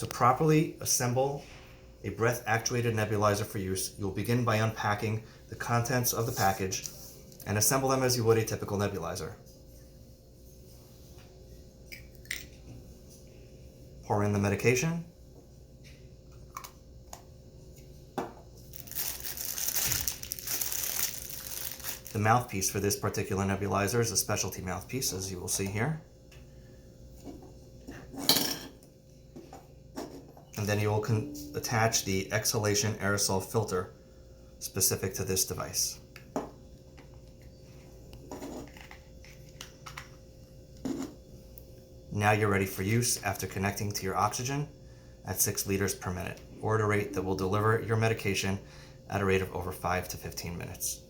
To properly assemble a breath-actuated nebulizer for use, you'll begin by unpacking the contents of the package and assemble them as you would a typical nebulizer. Pour in the medication. The mouthpiece for this particular nebulizer is a specialty mouthpiece, as you will see here. And then you will attach the exhalation aerosol filter specific to this device. Now you're ready for use after connecting to your oxygen at 6 liters per minute, or at a rate that will deliver your medication at a rate of over 5 to 15 minutes.